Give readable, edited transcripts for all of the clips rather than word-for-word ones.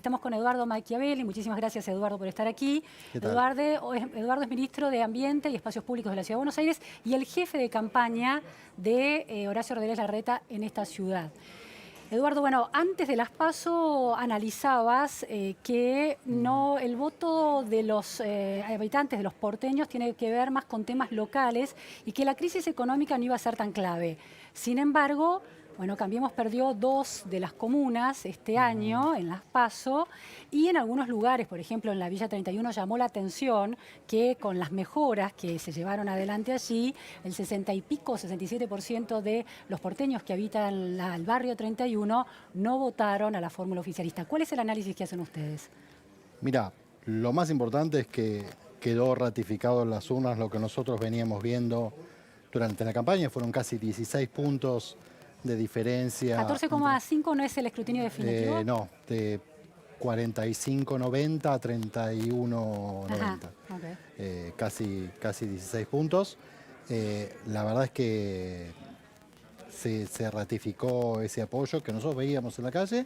Estamos con Eduardo Machiavelli. Muchísimas gracias, Eduardo, por estar aquí. ¿Qué tal? Eduardo es ministro de Ambiente y Espacios Públicos de la Ciudad de Buenos Aires y el jefe de campaña de Horacio Rodríguez Larreta en esta ciudad. Eduardo, bueno, antes de las PASO analizabas que el voto de los habitantes, de los porteños, tiene que ver más con temas locales y que la crisis económica no iba a ser tan clave. Sin embargo, bueno, Cambiemos perdió 2 de las comunas este año en las PASO y en algunos lugares, por ejemplo en la Villa 31, llamó la atención que con las mejoras que se llevaron adelante allí, el 60 y pico, 67% de los porteños que habitan el barrio 31 no votaron a la fórmula oficialista. ¿Cuál es el análisis que hacen ustedes? Mira, lo más importante es que quedó ratificado en las urnas lo que nosotros veníamos viendo durante la campaña. Fueron casi 16 puntos de diferencia. 14,5 no es el escrutinio definitivo. No, de 45-90 a 31-90. Okay. Casi 16 puntos. La verdad es que se ratificó ese apoyo que nosotros veíamos en la calle.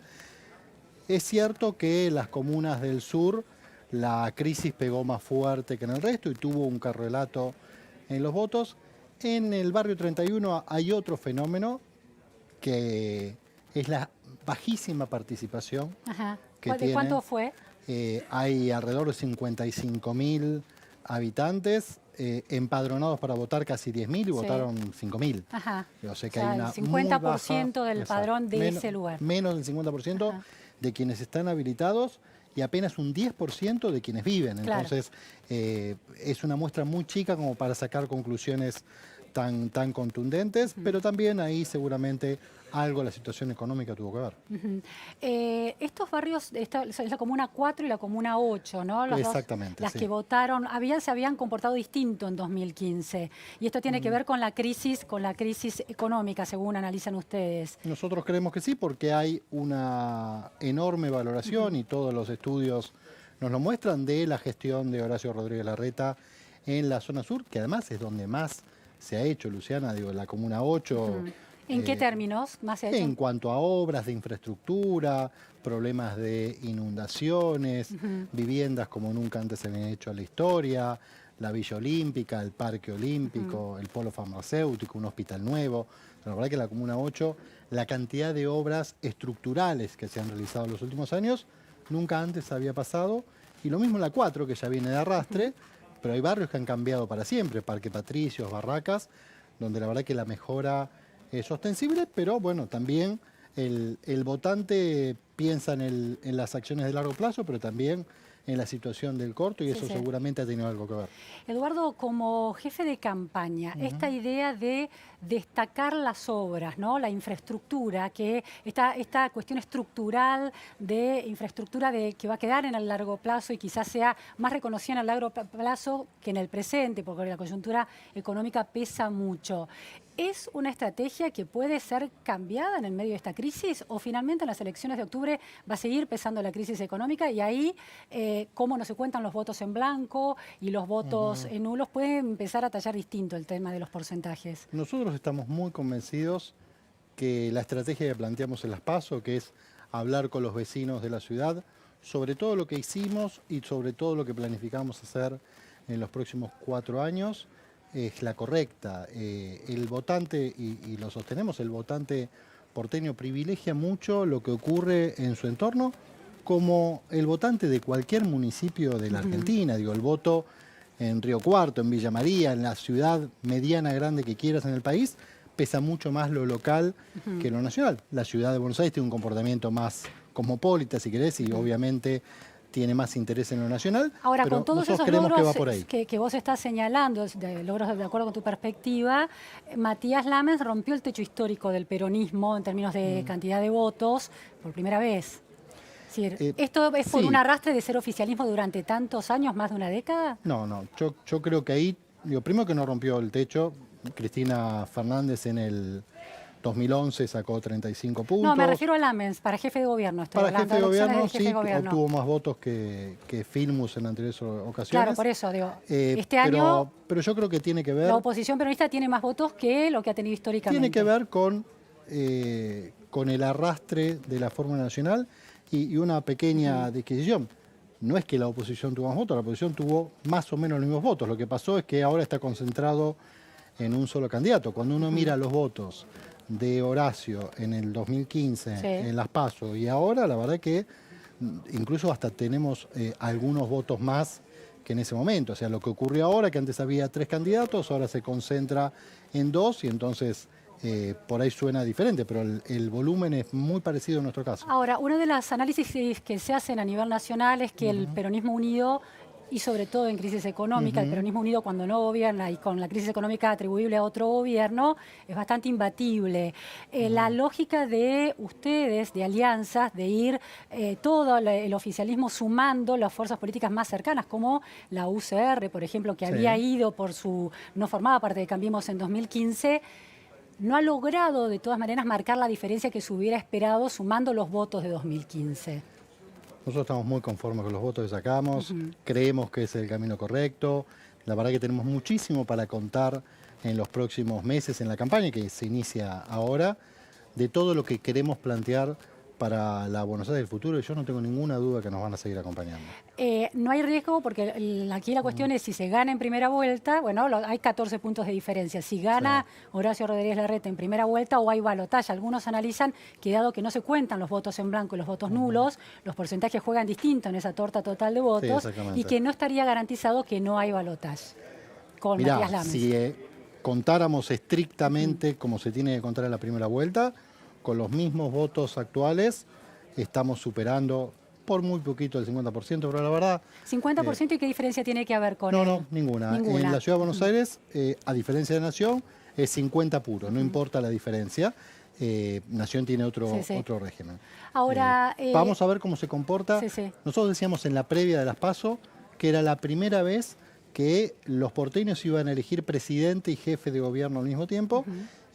Es cierto que en las comunas del sur la crisis pegó más fuerte que en el resto y tuvo un correlato en los votos. En el barrio 31 hay otro fenómeno que es la bajísima participación. Ajá. Que ¿De cuánto fue? Hay alrededor de 55.000 habitantes empadronados para votar, casi 10.000 y votaron 5.000. Ajá. O sea que hay una el 50% baja, del padrón de ese lugar. Menos del 50% Ajá. de quienes están habilitados y apenas un 10% de quienes viven. Claro. Entonces es una muestra muy chica como para sacar conclusiones tan contundentes, pero también ahí seguramente algo la situación económica tuvo que ver. Estos barrios, es la Comuna 4 y la Comuna 8, ¿no? Exactamente, las sí. que votaron, se habían comportado distinto en 2015. Y esto tiene que ver con la crisis económica, según analizan ustedes. Nosotros creemos que sí, porque hay una enorme valoración y todos los estudios nos lo muestran de la gestión de Horacio Rodríguez Larreta en la zona sur, que además es donde más se ha hecho, Luciana, digo, la Comuna 8. ¿En qué términos más se ha hecho? En cuanto a obras de infraestructura, problemas de inundaciones, viviendas como nunca antes se habían hecho en la historia, la Villa Olímpica, el Parque Olímpico, el Polo Farmacéutico, un hospital nuevo. La verdad que en la Comuna 8, la cantidad de obras estructurales que se han realizado en los últimos años, nunca antes había pasado. Y lo mismo en la 4, que ya viene de arrastre, pero hay barrios que han cambiado para siempre, Parque Patricios, Barracas, donde la verdad que la mejora es ostensible, pero bueno, también el votante piensa en las acciones de largo plazo, pero también en la situación del corto y eso seguramente ha tenido algo que ver. Eduardo, como jefe de campaña, esta idea de destacar las obras, ¿no? La infraestructura, que esta cuestión estructural de infraestructura que va a quedar en el largo plazo y quizás sea más reconocida en el largo plazo que en el presente, porque la coyuntura económica pesa mucho. ¿Es una estrategia que puede ser cambiada en el medio de esta crisis o finalmente en las elecciones de octubre va a seguir pesando la crisis económica y ahí, cómo no se cuentan los votos en blanco y los votos nulos, puede empezar a tallar distinto el tema de los porcentajes? Nosotros estamos muy convencidos que la estrategia que planteamos en las PASO, que es hablar con los vecinos de la ciudad, sobre todo lo que hicimos y sobre todo lo que planificamos hacer en los próximos 4 años, es la correcta. El votante, y lo sostenemos, el votante porteño privilegia mucho lo que ocurre en su entorno, como el votante de cualquier municipio de la Argentina. Digo, el voto en Río Cuarto, en Villa María, en la ciudad mediana, grande que quieras en el país, pesa mucho más lo local que lo nacional. La ciudad de Buenos Aires tiene un comportamiento más cosmopolita, si querés, y obviamente tiene más interés en lo nacional. Ahora, pero con todos esos creemos logros que va por ahí. que vos estás señalando, logros de acuerdo con tu perspectiva, Matías Lamens rompió el techo histórico del peronismo en términos de cantidad de votos por primera vez. Es decir, ¿esto es por un arrastre de ser oficialismo durante tantos años, más de una década? No, yo creo que ahí, digo, primero que no rompió el techo. Cristina Fernández en el 2011 sacó 35 puntos. No, me refiero a Lamens, para jefe de gobierno. Para jefe de gobierno, sí, obtuvo más votos que Filmus en anteriores ocasiones. Claro, por eso, digo, este año... Pero yo creo que tiene que ver... La oposición peronista tiene más votos que lo que ha tenido históricamente. Tiene que ver con el arrastre de la fórmula nacional Y una pequeña disquisición. No es que la oposición tuvo más votos, la oposición tuvo más o menos los mismos votos. Lo que pasó es que ahora está concentrado en un solo candidato. Cuando uno mira los votos de Horacio en el 2015, en las PASO, y ahora, la verdad que incluso hasta tenemos algunos votos más que en ese momento. O sea, lo que ocurrió ahora, que antes había 3 candidatos, ahora se concentra en 2 y entonces por ahí suena diferente, pero el volumen es muy parecido en nuestro caso. Ahora, uno de los análisis que se hacen a nivel nacional es que el peronismo unido, y sobre todo en crisis económica, el peronismo unido cuando no gobierna y con la crisis económica atribuible a otro gobierno, es bastante imbatible. La lógica de ustedes, de alianzas, de ir todo el oficialismo sumando las fuerzas políticas más cercanas, como la UCR, por ejemplo, que había ido no formaba parte de Cambiemos en 2015, no ha logrado de todas maneras marcar la diferencia que se hubiera esperado sumando los votos de 2015. Nosotros estamos muy conformes con los votos que sacamos, creemos que es el camino correcto. La verdad que tenemos muchísimo para contar en los próximos meses en la campaña, que se inicia ahora, de todo lo que queremos plantear para la Buenos Aires del futuro, y yo no tengo ninguna duda que nos van a seguir acompañando. No hay riesgo porque aquí la cuestión es si se gana en primera vuelta, bueno, hay 14 puntos de diferencia. Si gana Horacio Rodríguez Larreta en primera vuelta o hay balotaje. Algunos analizan que dado que no se cuentan los votos en blanco y los votos nulos, los porcentajes juegan distinto en esa torta total de votos y que no estaría garantizado que no hay balotaje con Matías Lames. Si contáramos estrictamente como se tiene que contar en la primera vuelta, con los mismos votos actuales, estamos superando por muy poquito el 50%, pero la verdad... ¿50% y qué diferencia tiene que haber con él? No, ninguna. En la Ciudad de Buenos Aires, a diferencia de Nación, es 50 puro, no importa la diferencia. Nación tiene otro régimen. Ahora... vamos a ver cómo se comporta. Nosotros decíamos en la previa de las PASO que era la primera vez que los porteños iban a elegir presidente y jefe de gobierno al mismo tiempo,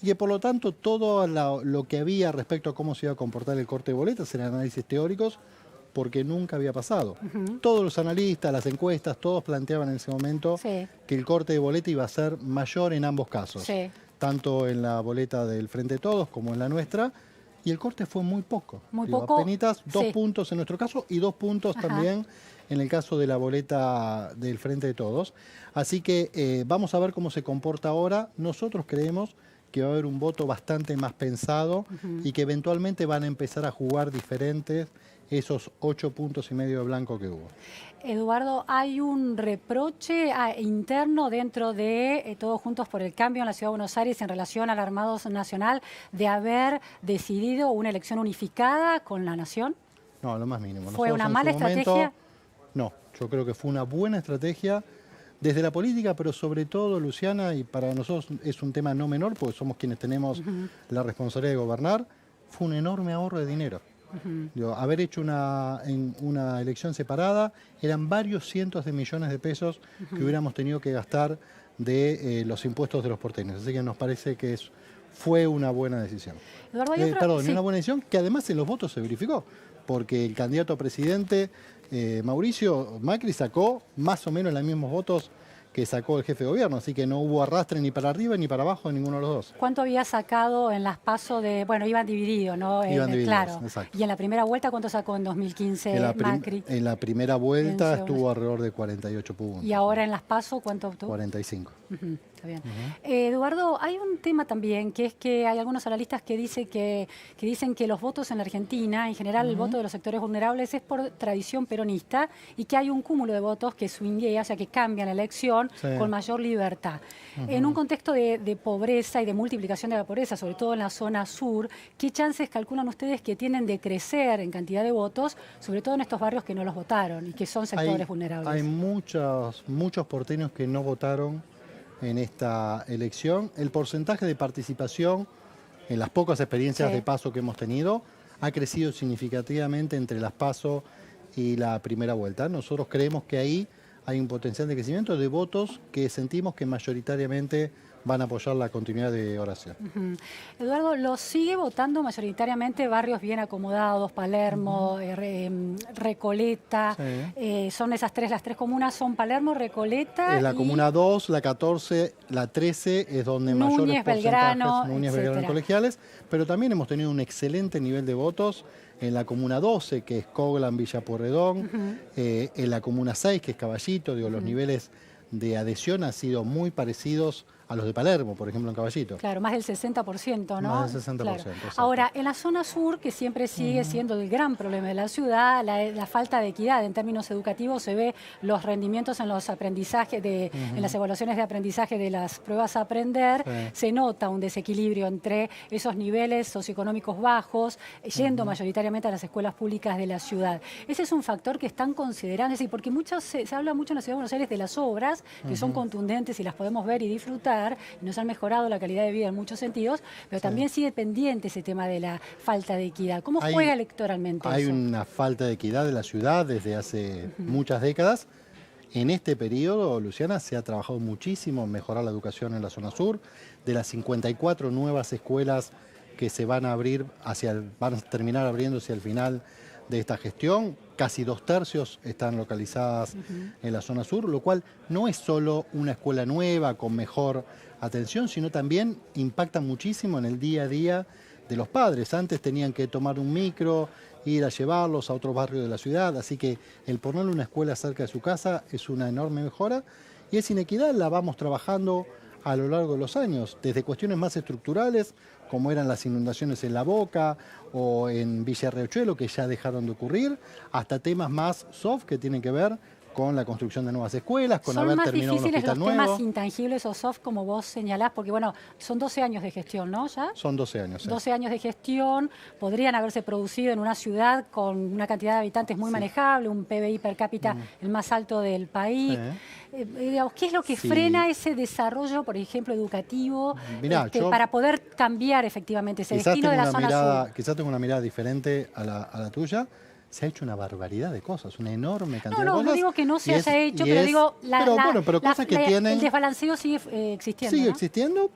y que por lo tanto todo lo que había respecto a cómo se iba a comportar el corte de boletas eran análisis teóricos, porque nunca había pasado. Todos los analistas, las encuestas, todos planteaban en ese momento que el corte de boleta iba a ser mayor en ambos casos, tanto en la boleta del Frente de Todos como en la nuestra, y el corte fue muy poco. Muy poco. Apenitas 2 puntos en nuestro caso y 2 puntos también en el caso de la boleta del Frente de Todos. Así que vamos a ver cómo se comporta ahora. Nosotros creemos que va a haber un voto bastante más pensado y que eventualmente van a empezar a jugar diferentes esos 8,5 puntos de blanco que hubo. Eduardo, ¿hay un reproche interno dentro de Todos Juntos por el Cambio en la Ciudad de Buenos Aires en relación al Armado Nacional de haber decidido una elección unificada con la Nación? No, lo más mínimo. ¿Fue una mala estrategia? No, yo creo que fue una buena estrategia desde la política, pero sobre todo, Luciana, y para nosotros es un tema no menor, porque somos quienes tenemos la responsabilidad de gobernar, fue un enorme ahorro de dinero. Haber hecho una elección separada eran varios cientos de millones de pesos que hubiéramos tenido que gastar de los impuestos de los porteños. Así que nos parece que fue una buena decisión. Eduardo, una buena decisión que además en los votos se verificó, porque el candidato a presidente, Mauricio Macri, sacó más o menos los mismos votos que sacó el jefe de gobierno, así que no hubo arrastre ni para arriba ni para abajo de ninguno de los dos. ¿Cuánto había sacado en las PASO de...? Bueno, iban divididos, ¿no? Iban divididos, claro. Exacto. ¿Y en la primera vuelta cuánto sacó en 2015 Macri? En la primera vuelta estuvo alrededor de 48 puntos. ¿Y ahora en las PASO cuánto obtuvo? 45. Está bien. Eduardo, hay un tema también, que es que hay algunos analistas que dicen que los votos en la Argentina, en general el voto de los sectores vulnerables, es por tradición peronista y que hay un cúmulo de votos que swinguea, o sea, que cambian la elección con mayor libertad. En un contexto de pobreza y de multiplicación de la pobreza, sobre todo en la zona sur, ¿qué chances calculan ustedes que tienen de crecer en cantidad de votos, sobre todo en estos barrios que no los votaron y que son sectores vulnerables? Hay muchos porteños que no votaron en esta elección. El porcentaje de participación en las pocas experiencias de PASO que hemos tenido ha crecido significativamente entre las PASO y la primera vuelta. Nosotros creemos que ahí hay un potencial de crecimiento de votos que sentimos que mayoritariamente van a apoyar la continuidad de Horacio. Eduardo, ¿lo sigue votando mayoritariamente barrios bien acomodados, Palermo, Recoleta? Son las tres comunas, son Palermo, Recoleta la comuna 2, la 14, la 13 es donde mayores porcentajes, Núñez, Belgrano, Colegiales, pero también hemos tenido un excelente nivel de votos en la Comuna 12, que es Coglan, Villa Pueyrredón, en la Comuna 6, que es Caballito. Digo, los niveles de adhesión han sido muy parecidos a los de Palermo, por ejemplo, en Caballito. Claro, más del 60%, ¿no? Más del 60%. Claro. Exacto. Ahora, en la zona sur, que siempre sigue siendo el gran problema de la ciudad, la falta de equidad en términos educativos, se ve los rendimientos en los aprendizajes, en las evaluaciones de aprendizaje de las pruebas a aprender, se nota un desequilibrio entre esos niveles socioeconómicos bajos, yendo mayoritariamente a las escuelas públicas de la ciudad. Ese es un factor que están considerando, es decir, porque se habla mucho en la Ciudad de Buenos Aires de las obras, que son contundentes y las podemos ver y disfrutar, y nos han mejorado la calidad de vida en muchos sentidos, pero también sigue pendiente ese tema de la falta de equidad. ¿Cómo juega electoralmente Hay eso? una falta de equidad en la ciudad desde hace muchas décadas. En este periodo, Luciana, se ha trabajado muchísimo en mejorar la educación en la zona sur. De las 54 nuevas escuelas que se van a abrir, van a terminar abriéndose al final de esta gestión, casi 2/3 están localizadas en la zona sur, lo cual no es solo una escuela nueva con mejor atención, sino también impacta muchísimo en el día a día de los padres. Antes tenían que tomar un micro, ir a llevarlos a otros barrios de la ciudad, así que el ponerle una escuela cerca de su casa es una enorme mejora, y esa inequidad la vamos trabajando a lo largo de los años, desde cuestiones más estructurales, como eran las inundaciones en La Boca o en Villa Riachuelo, que ya dejaron de ocurrir, hasta temas más soft que tienen que ver con la construcción de nuevas escuelas, con haber terminado un ¿Son más hospital difíciles los nuevo. temas intangibles o soft, como vos señalás? Porque, bueno, son 12 años de gestión, ¿no? ¿Ya? Son 12 años. 12 años de gestión, podrían haberse producido en una ciudad con una cantidad de habitantes muy manejable, un PBI per cápita el más alto del país. Digamos, ¿qué es lo que frena ese desarrollo, por ejemplo, educativo, Mirá, para poder cambiar efectivamente ese destino de la zona sur? Quizás tengo una mirada diferente a la tuya. Se ha hecho una barbaridad de cosas, una enorme cantidad de cosas. No digo que no se haya hecho, pero digo, cosas que tienen... el desbalanceo sigue existiendo. Sigue ¿no? existiendo,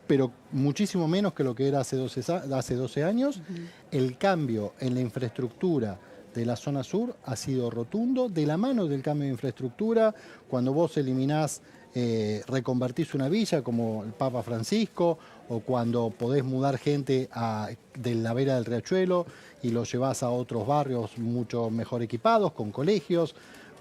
pero muchísimo menos que lo que era hace 12 años. El cambio en la infraestructura de la zona sur ha sido rotundo. De la mano del cambio de infraestructura, cuando vos eliminás, reconvertís una villa como el Papa Francisco, o cuando podés mudar gente de la vera del Riachuelo y lo llevás a otros barrios mucho mejor equipados, con colegios,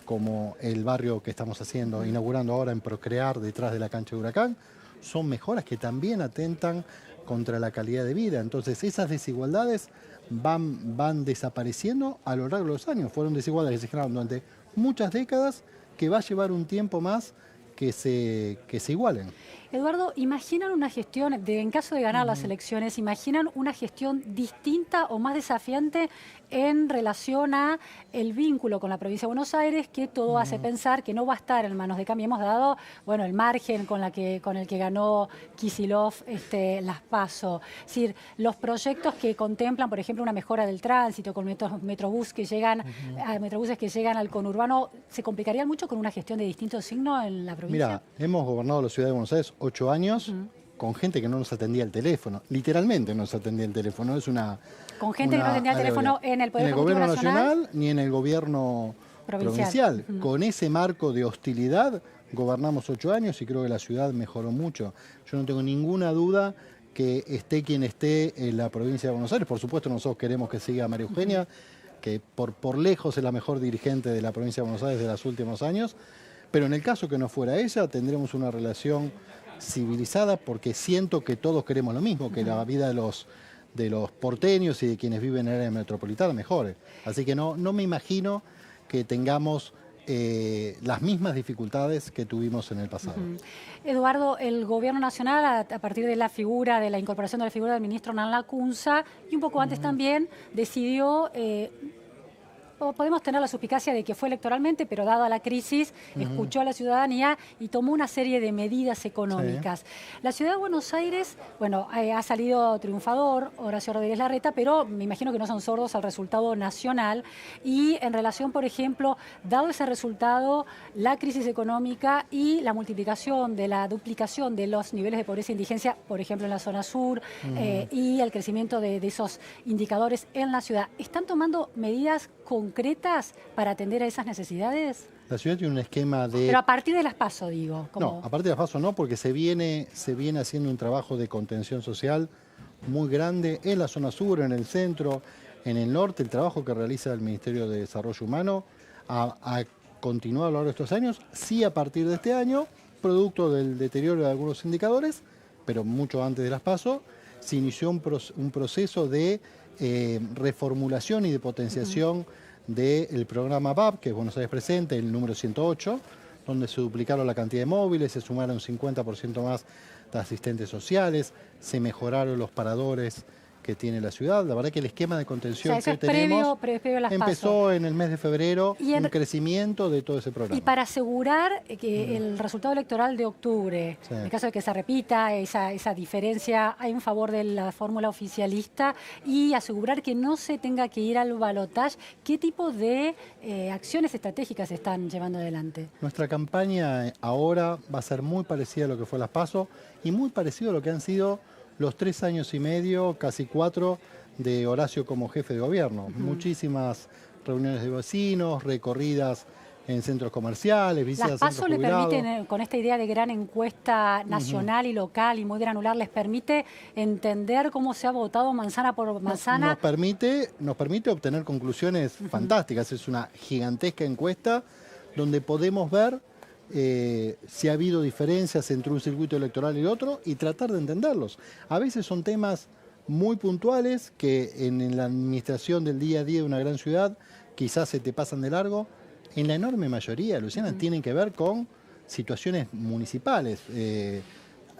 como el barrio que estamos inaugurando ahora en Procrear, detrás de la cancha de Huracán, son mejoras que también atentan contra la calidad de vida. Entonces, esas desigualdades van desapareciendo a lo largo de los años. Fueron desigualdades que se generaron durante muchas décadas, que va a llevar un tiempo más que se igualen. Eduardo, ¿imaginan una gestión, en caso de ganar las elecciones, imaginan una gestión distinta o más desafiante en relación a el vínculo con la provincia de Buenos Aires, que todo hace pensar que no va a estar en manos de Cambiemos, dado el margen con el que ganó Kicillof las PASO? Es decir, los proyectos que contemplan, por ejemplo, una mejora del tránsito con metrobuses que llegan al conurbano, ¿se complicarían mucho con una gestión de distinto signo en la provincia? Mira, hemos gobernado la ciudad de Buenos Aires 8 años con gente que no nos atendía el teléfono. Literalmente no nos atendía el teléfono. Es con gente que no atendía el teléfono en el Poder Ejecutivo Gobierno Nacional ni en el gobierno provincial. Con ese marco de hostilidad gobernamos 8 años y creo que la ciudad mejoró mucho. Yo no tengo ninguna duda que esté quien esté en la provincia de Buenos Aires. Por supuesto, nosotros queremos que siga María Eugenia, que por lejos es la mejor dirigente de la provincia de Buenos Aires de los últimos años. Pero en el caso que no fuera ella, tendremos una relación civilizada, porque siento que todos queremos lo mismo, que la vida de los porteños y de quienes viven en el área metropolitana mejore. Así que no me imagino que tengamos las mismas dificultades que tuvimos en el pasado. Eduardo, el Gobierno Nacional, a partir de la incorporación de la figura del ministro Hernán Lacunza, y un poco antes también, decidió... podemos tener la suspicacia de que fue electoralmente, pero dada la crisis, escuchó a la ciudadanía y tomó una serie de medidas económicas. La ciudad de Buenos Aires, ha salido triunfador, Horacio Rodríguez Larreta, pero me imagino que no son sordos al resultado nacional. Y en relación, por ejemplo, dado ese resultado, la crisis económica y la multiplicación de la duplicación de los niveles de pobreza e indigencia, por ejemplo, en la zona sur, y el crecimiento de esos indicadores en la ciudad, ¿están tomando medidas concretas para atender a esas necesidades? La ciudad tiene un esquema de... Pero a partir de las PASO, digo. No, a partir de las PASO no, porque se viene haciendo un trabajo de contención social muy grande en la zona sur, en el centro, en el norte, el trabajo que realiza el Ministerio de Desarrollo Humano ha continuado a lo largo de estos años, sí a partir de este año, producto del deterioro de algunos indicadores, pero mucho antes de las PASO, se inició un proceso de reformulación y de potenciación del programa PAP, que es Buenos Aires Presente, el número 108, donde se duplicaron la cantidad de móviles, se sumaron 50% más de asistentes sociales, se mejoraron los paradores que tiene la ciudad. La verdad que el esquema de contención O sea, que tenemos previo a las empezó PASO. en el mes de febrero un crecimiento de todo ese programa. Y para asegurar que el resultado electoral de octubre, Sí. en el caso de que se repita esa diferencia en favor de la fórmula oficialista y asegurar que no se tenga que ir al balotaje, ¿qué tipo de acciones estratégicas se están llevando adelante? Nuestra campaña ahora va a ser muy parecida a lo que fue las PASO y muy parecido a lo que han sido los 3 años y medio, casi 4, de Horacio como jefe de gobierno. Muchísimas reuniones de vecinos, recorridas en centros comerciales, visitas a Las centros PASO le jubilados. permiten, con esta idea de gran encuesta nacional y local y muy granular, les permite entender cómo se ha votado manzana por manzana. Nos permite obtener conclusiones fantásticas. Es una gigantesca encuesta donde podemos ver si ha habido diferencias entre un circuito electoral y otro y tratar de entenderlos. A veces son temas muy puntuales que en la administración del día a día de una gran ciudad quizás se te pasan de largo. En la enorme mayoría, Luciana, tienen que ver con situaciones municipales,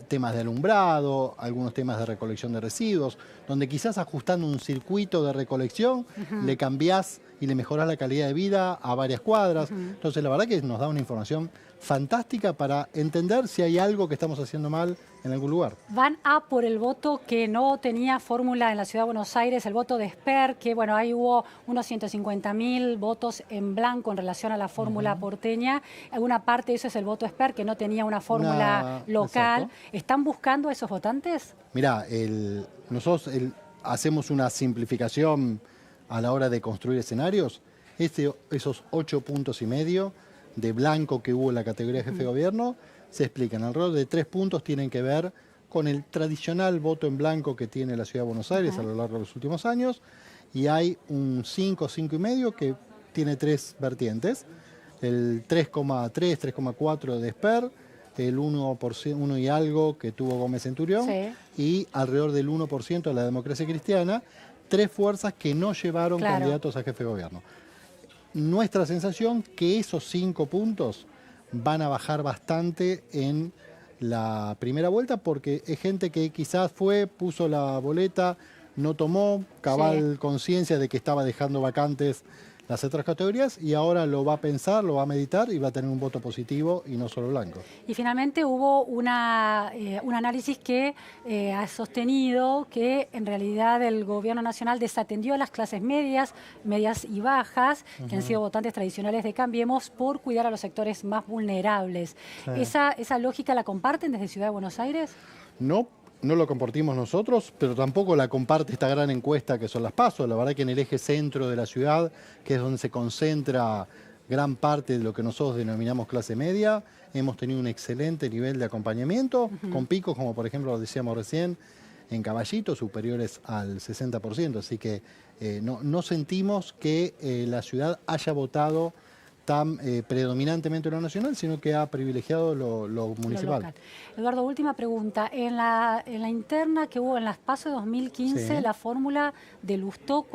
temas de alumbrado, algunos temas de recolección de residuos, donde quizás ajustando un circuito de recolección le cambiás y le mejorás la calidad de vida a varias cuadras. Entonces, la verdad que nos da una información fantástica para entender si hay algo que estamos haciendo mal en algún lugar. Van a por el voto que no tenía fórmula en la Ciudad de Buenos Aires, el voto de Esper, que bueno, ahí hubo unos 150.000 votos en blanco en relación a la fórmula porteña. Alguna parte de eso es el voto Esper, que no tenía una fórmula local. Exacto. ¿Están buscando a esos votantes? Mirá, nosotros hacemos una simplificación a la hora de construir escenarios. Esos 8,5 puntos de blanco que hubo en la categoría jefe de gobierno se explican. Alrededor de 3 puntos tienen que ver con el tradicional voto en blanco que tiene la Ciudad de Buenos Aires a lo largo de los últimos años, y hay un 5,5 que tiene 3 vertientes. El 3,3, 3,4 de Esper, el 1 y algo que tuvo Gómez Centurión, Sí. y alrededor del 1% de la Democracia Cristiana, 3 fuerzas que no llevaron Claro. candidatos a jefe de gobierno. Nuestra sensación que esos 5 puntos van a bajar bastante en la primera vuelta, porque es gente que quizás puso la boleta, no tomó cabal conciencia de que estaba dejando vacantes las otras categorías y ahora lo va a pensar, lo va a meditar y va a tener un voto positivo y no solo blanco. Y finalmente hubo un análisis que ha sostenido que en realidad el gobierno nacional desatendió a las clases medias y bajas, que han sido votantes tradicionales de Cambiemos, por cuidar a los sectores más vulnerables. Sí. ¿Esa lógica la comparten desde Ciudad de Buenos Aires? No lo compartimos nosotros, pero tampoco la comparte esta gran encuesta que son las PASO. La verdad que en el eje centro de la ciudad, que es donde se concentra gran parte de lo que nosotros denominamos clase media, hemos tenido un excelente nivel de acompañamiento, con picos como por ejemplo lo decíamos recién, en Caballito, superiores al 60%. Así que no sentimos que la ciudad haya votado tan predominantemente lo nacional, sino que ha privilegiado lo municipal. Local. Eduardo, última pregunta. En la interna que hubo en las PASO de 2015, Sí. la fórmula de Lustó,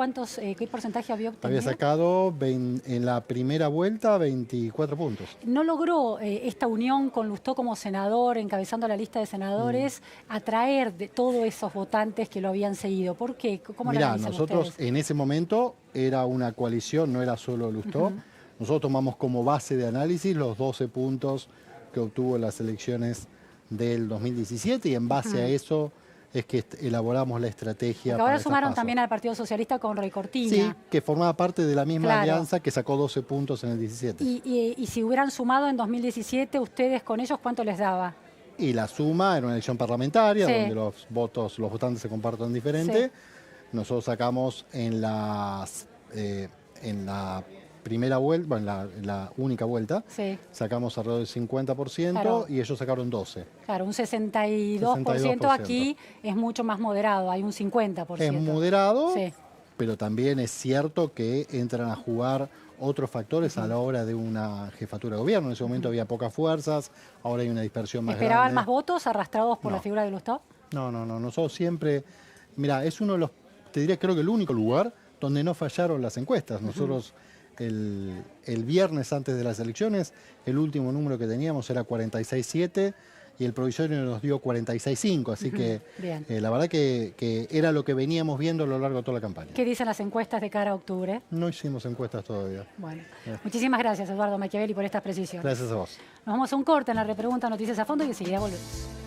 ¿qué porcentaje había obtenido? Había sacado en la primera vuelta 24 puntos. ¿No logró esta unión con Lustó como senador, encabezando la lista de senadores, atraer de todos esos votantes que lo habían seguido? ¿Por qué? ¿Cómo lo Mirá, analizan nosotros ustedes? en ese momento era una coalición, no era solo Lustó. Nosotros tomamos como base de análisis los 12 puntos que obtuvo en las elecciones del 2017 y en base a eso es que elaboramos la estrategia. Porque ahora para estas sumaron PASO. también al Partido Socialista con Roy Cortina. Sí, que formaba parte de la misma Claro. alianza que sacó 12 puntos en el 17. Y si hubieran sumado en 2017, ustedes con ellos, ¿cuánto les daba? Y la suma era una elección parlamentaria, Sí. donde los votantes se comparten diferente. Sí. Nosotros sacamos en la primera vuelta, bueno, en la única vuelta, Sí. sacamos alrededor del 50% Claro. y ellos sacaron 12%. Claro, un 62%, 62%. aquí es mucho más moderado, hay un 50%. Es moderado, Sí. pero también es cierto que entran a jugar otros factores a la hora de una jefatura de gobierno. En ese momento había pocas fuerzas, ahora hay una dispersión más ¿Esperaban grande. más votos arrastrados por No. la figura de Lustó? No, nosotros siempre, mira, es uno de los, te diría, creo que el único lugar donde no fallaron las encuestas. Nosotros el viernes antes de las elecciones, el último número que teníamos era 46,7 y el provisorio nos dio 46,5, así que Bien. la verdad que era lo que veníamos viendo a lo largo de toda la campaña. ¿Qué dicen las encuestas de cara a octubre? No hicimos encuestas todavía. Bueno, muchísimas gracias, Eduardo Machiavelli, por estas precisiones. Gracias a vos. Nos vamos a un corte en la repregunta Noticias a Fondo y enseguida volvemos.